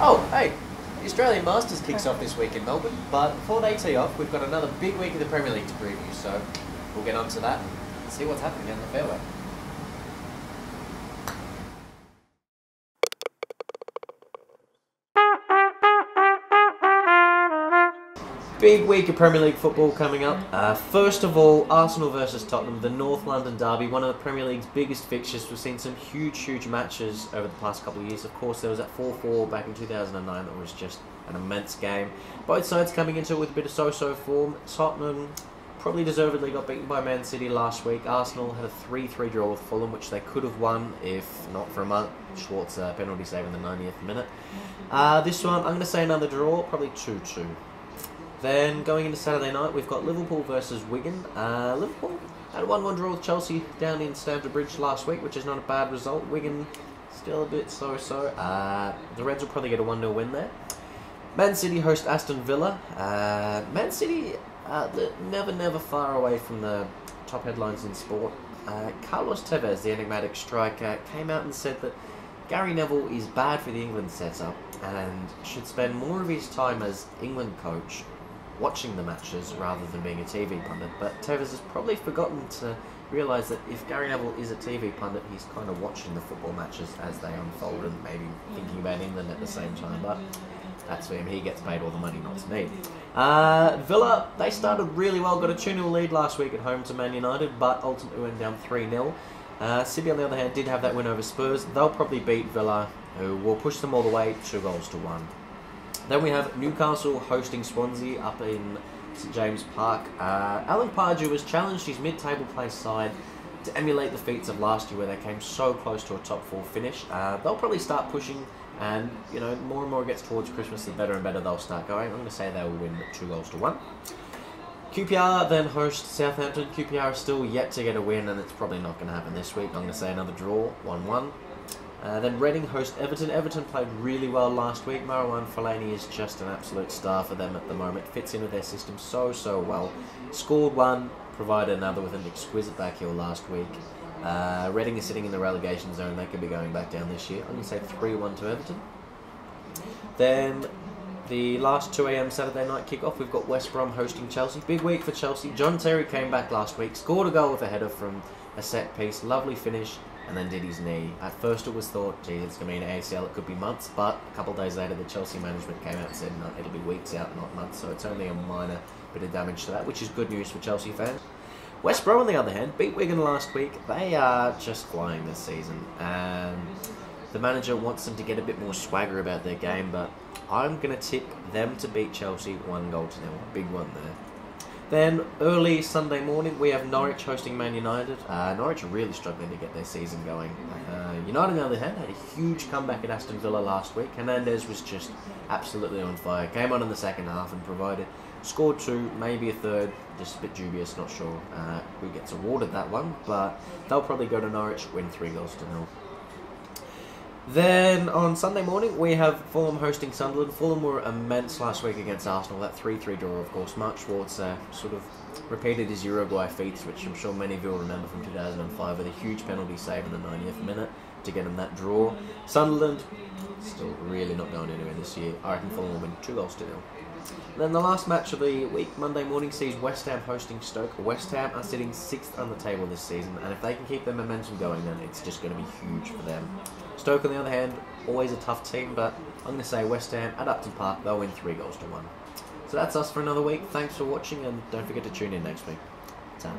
Oh, hey, the Australian Masters kicks off this week in Melbourne, but before they tee off, we've got another big week of the Premier League to preview, so we'll get on to that and see what's happening down the fairway. Big week of Premier League football coming up. First of all, Arsenal versus Tottenham, the North London derby, one of the Premier League's biggest fixtures. We've seen some huge matches over the past couple of years. Of course, there was that 4-4 back in 2009 that was just an immense game. Both sides coming into it with a bit of so-so form. Tottenham probably deservedly got beaten by Man City last week. Arsenal had a 3-3 draw with Fulham, which they could have won if not for a Mark Schwartz penalty save in the 90th minute. This one, I'm going to say another draw, probably 2-2. Then going into Saturday night, we've got Liverpool versus Wigan. Liverpool had a 1-1 draw with Chelsea down in Stamford Bridge last week, which is not a bad result. Wigan still a bit so-so. The Reds will probably get a 1-0 win there. Man City host Aston Villa. Man City, never far away from the top headlines in sport. Carlos Tevez, the enigmatic striker, came out and said that Gary Neville is bad for the England setup and should spend more of his time as England coach watching the matches rather than being a TV pundit. But Tevez has probably forgotten to realise that if Gary Neville is a TV pundit, he's kind of watching the football matches as they unfold and maybe thinking about England at the same time. But that's for him. He gets paid all the money, not to me. Villa, they started really well, got a 2-0 lead last week at home to Man United, but ultimately went down 3-0. City, on the other hand, did have that win over Spurs. They'll probably beat Villa, who will push them all the way 2-1. Then we have Newcastle hosting Swansea up in St James Park. Alan Pardew has challenged his mid-table place side to emulate the feats of last year where they came so close to a top 4 finish. They'll probably start pushing, and more and more it gets towards Christmas, the better and better they'll start going. I'm going to say they'll win 2-1. QPR then host Southampton. QPR is still yet to get a win, and it's probably not going to happen this week. I'm going to say another draw, 1-1. Then Reading host Everton. Everton played really well last week. Marwan Fellaini is just an absolute star for them at the moment. Fits in with their system so well. Scored one, provided another with an exquisite back heel last week. Reading is sitting in the relegation zone. They could be going back down this year. I'm going to say 3-1 to Everton. Then the last 2 AM Saturday night kick-off, we've got West Brom hosting Chelsea. Big week for Chelsea. John Terry came back last week, scored a goal with a header from a set piece. Lovely finish. And then did his knee. At first it was thought, gee, it's going to be an ACL, it could be months, but a couple of days later the Chelsea management came out and said, no, it'll be weeks out, not months, so it's only a minor bit of damage to that, which is good news for Chelsea fans. West Brom, on the other hand, beat Wigan last week. They are just flying this season, and the manager wants them to get a bit more swagger about their game, but I'm going to tip them to beat Chelsea 1-0. Big one there. Then, early Sunday morning, we have Norwich hosting Man United. Norwich are really struggling to get their season going. United, on the other hand, had a huge comeback at Aston Villa last week. Hernandez was just absolutely on fire. Came on in the second half and scored 2, maybe a third. Just a bit dubious, not sure who gets awarded that one. But they'll probably go to Norwich, win 3-0. Then on Sunday morning, we have Fulham hosting Sunderland. Fulham were immense last week against Arsenal. That 3-3 draw, of course. Mark Schwartz sort of repeated his Uruguay feats, which I'm sure many of you will remember from 2005, with a huge penalty save in the 90th minute to get him that draw. Sunderland, still really not going anywhere this year. I reckon Fulham will win 2-0. Then the last match of the week, Monday morning, sees West Ham hosting Stoke. West Ham are sitting 6th on the table this season, and if they can keep their momentum going, then it's just going to be huge for them. Stoke, on the other hand, always a tough team, but I'm going to say West Ham at Upton Park, they'll win 3-1. So that's us for another week. Thanks for watching, and don't forget to tune in next week. Ta.